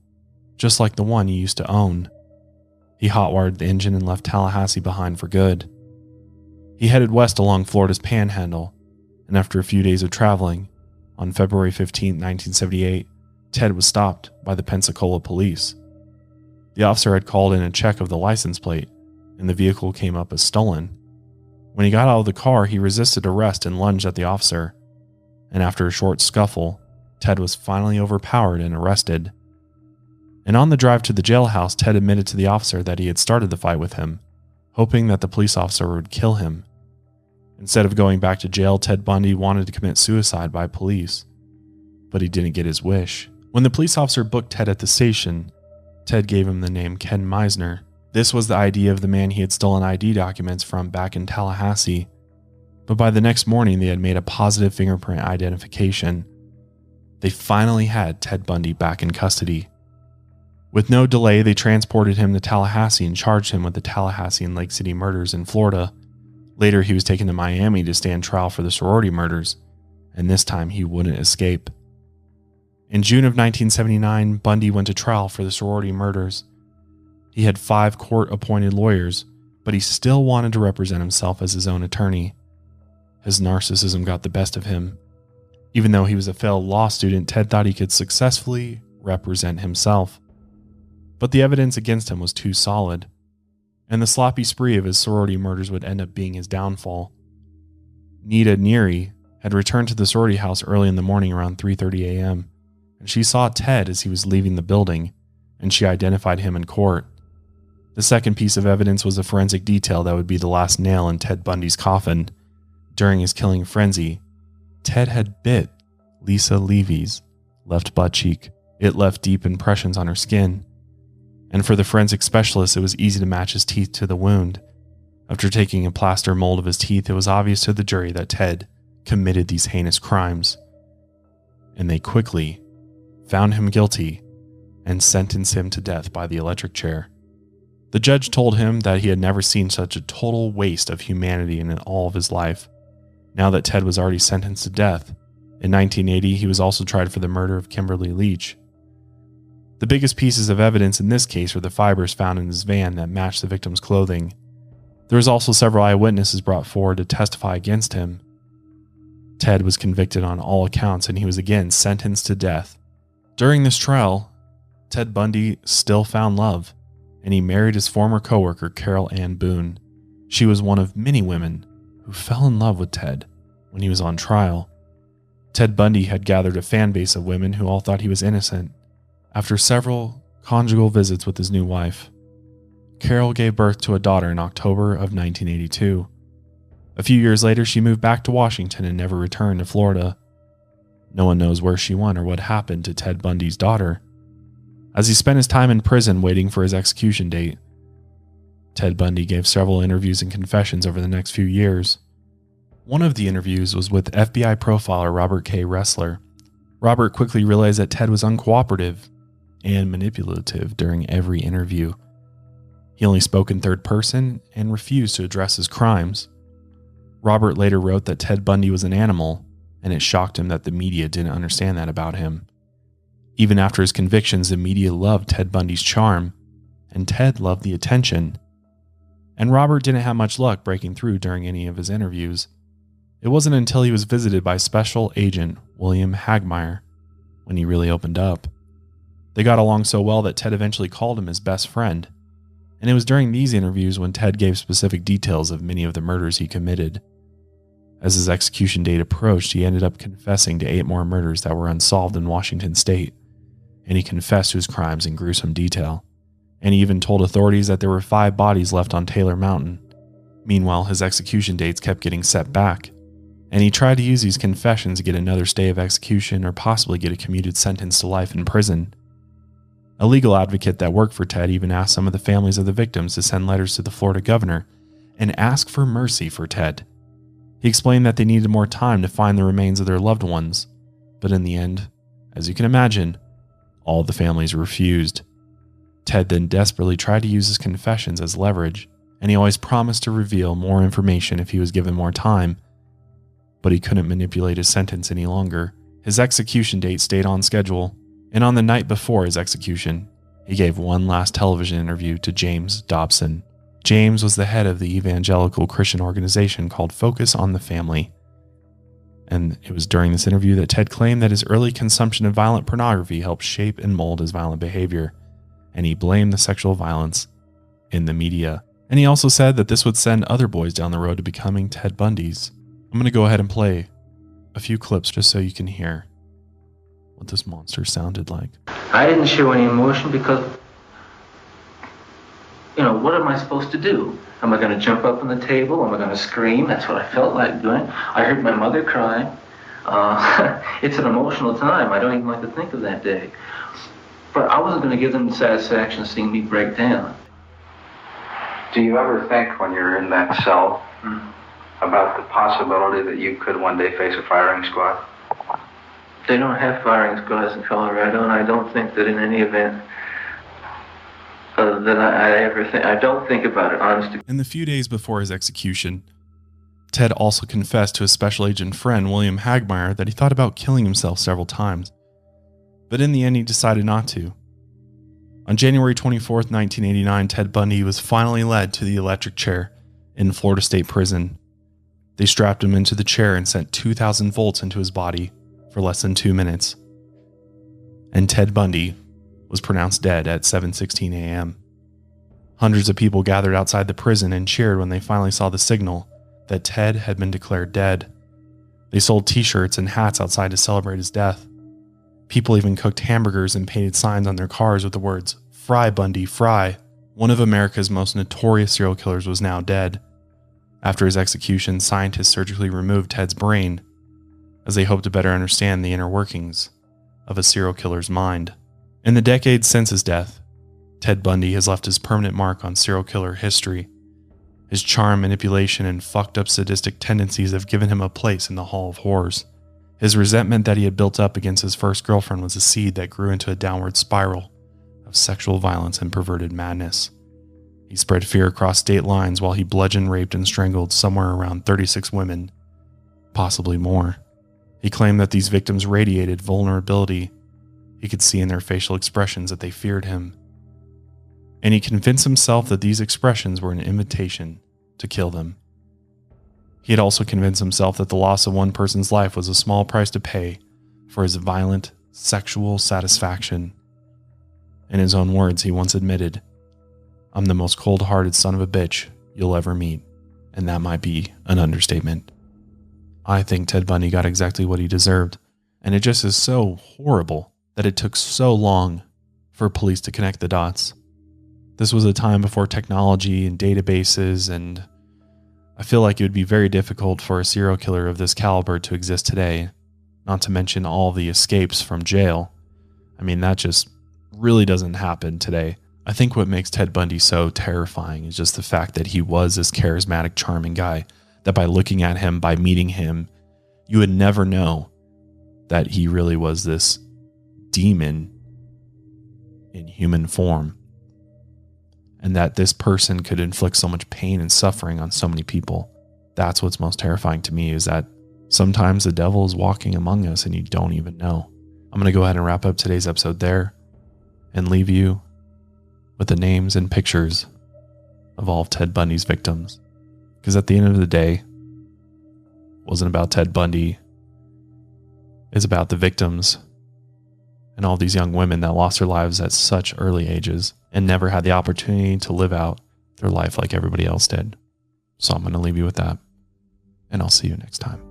just like the one he used to own. He hotwired the engine and left Tallahassee behind for good. He headed west along Florida's Panhandle, and after a few days of traveling, on February 15, 1978, Ted was stopped by the Pensacola police. The officer had called in a check of the license plate, and the vehicle came up as stolen. When he got out of the car, he resisted arrest and lunged at the officer, and after a short scuffle, Ted was finally overpowered and arrested. And on the drive to the jailhouse, Ted admitted to the officer that he had started the fight with him, hoping that the police officer would kill him. Instead of going back to jail, Ted Bundy wanted to commit suicide by police, but he didn't get his wish. When the police officer booked Ted at the station, Ted gave him the name Ken Meisner. This was the ID of the man he had stolen ID documents from back in Tallahassee, but by the next morning they had made a positive fingerprint identification. They finally had Ted Bundy back in custody. With no delay, they transported him to Tallahassee and charged him with the Tallahassee and Lake City murders in Florida. Later, he was taken to Miami to stand trial for the sorority murders, and this time he wouldn't escape. In June of 1979, Bundy went to trial for the sorority murders. He had 5 court-appointed lawyers, but he still wanted to represent himself as his own attorney. His narcissism got the best of him. Even though he was a failed law student, Ted thought he could successfully represent himself. But the evidence against him was too solid, and the sloppy spree of his sorority murders would end up being his downfall. Nita Neary had returned to the sorority house early in the morning around 3:30 a.m., and she saw Ted as he was leaving the building, and she identified him in court. The second piece of evidence was a forensic detail that would be the last nail in Ted Bundy's coffin. During his killing frenzy, Ted had bit Lisa Levy's left butt cheek. It left deep impressions on her skin, and for the forensic specialist, it was easy to match his teeth to the wound. After taking a plaster mold of his teeth, it was obvious to the jury that Ted committed these heinous crimes, and they quickly found him guilty and sentenced him to death by the electric chair. The judge told him that he had never seen such a total waste of humanity in all of his life. Now that Ted was already sentenced to death, in 1980 he was also tried for the murder of Kimberly Leech. The biggest pieces of evidence in this case were the fibers found in his van that matched the victim's clothing. There was also several eyewitnesses brought forward to testify against him. Ted was convicted on all accounts, and he was again sentenced to death. During this trial, Ted Bundy still found love, and he married his former coworker, Carol Ann Boone. She was one of many women who fell in love with Ted when he was on trial. Ted Bundy had gathered a fan base of women who all thought he was innocent. After several conjugal visits with his new wife, Carol gave birth to a daughter in October of 1982. A few years later, she moved back to Washington and never returned to Florida. No one knows where she went or what happened to Ted Bundy's daughter. As he spent his time in prison waiting for his execution date, Ted Bundy gave several interviews and confessions over the next few years. One of the interviews was with FBI profiler Robert K. Ressler. Robert quickly realized that Ted was uncooperative and manipulative during every interview. He only spoke in third person and refused to address his crimes. Robert later wrote that Ted Bundy was an animal, and it shocked him that the media didn't understand that about him. Even after his convictions, the media loved Ted Bundy's charm, and Ted loved the attention. And Robert didn't have much luck breaking through during any of his interviews. It wasn't until he was visited by Special Agent William Hagmaier when he really opened up. They got along so well that Ted eventually called him his best friend, and it was during these interviews when Ted gave specific details of many of the murders he committed. As his execution date approached, he ended up confessing to 8 more murders that were unsolved in Washington state, and he confessed to his crimes in gruesome detail, and he even told authorities that there were 5 bodies left on Taylor Mountain. Meanwhile, his execution dates kept getting set back, and he tried to use these confessions to get another stay of execution or possibly get a commuted sentence to life in prison. A legal advocate that worked for Ted even asked some of the families of the victims to send letters to the Florida governor and ask for mercy for Ted. He explained that they needed more time to find the remains of their loved ones, but in the end, as you can imagine, all the families refused. Ted then desperately tried to use his confessions as leverage, and he always promised to reveal more information if he was given more time, but he couldn't manipulate his sentence any longer. His execution date stayed on schedule, and on the night before his execution, he gave one last television interview to James Dobson. James was the head of the evangelical Christian organization called Focus on the Family. And it was during this interview that Ted claimed that his early consumption of violent pornography helped shape and mold his violent behavior, and he blamed the sexual violence in the media. And he also said that this would send other boys down the road to becoming Ted Bundys. I'm going to go ahead and play a few clips just so you can hear what this monster sounded like. I didn't show any emotion because, what am I supposed to do? Am I going to jump up on the table? Am I going to scream? That's what I felt like doing. I heard my mother crying. It's an emotional time. I don't even like to think of that day. But I wasn't going to give them the satisfaction of seeing me break down. Do you ever think when you're in that cell about the possibility that you could one day face a firing squad? They don't have firing squads in Colorado, and I don't think that in any event that I ever think. I don't think about it, honestly. In the few days before his execution, Ted also confessed to his special agent friend William Hagmaier that he thought about killing himself several times, but in the end he decided not to. On January 24th, 1989, Ted Bundy was finally led to the electric chair in Florida State Prison. They strapped him into the chair and sent 2,000 volts into his body for less than 2 minutes. And Ted Bundy was pronounced dead at 7:16 a.m. Hundreds of people gathered outside the prison and cheered when they finally saw the signal that Ted had been declared dead. They sold t-shirts and hats outside to celebrate his death. People even cooked hamburgers and painted signs on their cars with the words, "Fry Bundy, fry." One of America's most notorious serial killers was now dead. After his execution, scientists surgically removed Ted's brain, as they hoped to better understand the inner workings of a serial killer's mind. In the decades since his death, Ted Bundy has left his permanent mark on serial killer history. His charm, manipulation, and fucked up sadistic tendencies have given him a place in the Hall of Horrors. His resentment that he had built up against his first girlfriend was a seed that grew into a downward spiral of sexual violence and perverted madness. He spread fear across state lines while he bludgeoned, raped, and strangled somewhere around 36 women, possibly more. He claimed that these victims radiated vulnerability. He could see in their facial expressions that they feared him. And he convinced himself that these expressions were an invitation to kill them. He had also convinced himself that the loss of one person's life was a small price to pay for his violent, sexual satisfaction. In his own words, he once admitted, "I'm the most cold-hearted son of a bitch you'll ever meet," and that might be an understatement. I think Ted Bundy got exactly what he deserved, and it just is so horrible that it took so long for police to connect the dots. This was a time before technology and databases and I feel like it would be very difficult for a serial killer of this caliber to exist today, not to mention all the escapes from jail. I mean, that just really doesn't happen today. I think what makes Ted Bundy so terrifying is just the fact that he was this charismatic, charming guy, that by looking at him, by meeting him, you would never know that he really was this demon in human form, and that this person could inflict so much pain and suffering on so many people. That's what's most terrifying to me, is that sometimes the devil is walking among us and you don't even know. I'm going to go ahead and wrap up today's episode there and leave you with the names and pictures of all of Ted Bundy's victims. Because at the end of the day, it wasn't about Ted Bundy. It's about the victims and all these young women that lost their lives at such early ages and never had the opportunity to live out their life like everybody else did. So I'm going to leave you with that, and I'll see you next time.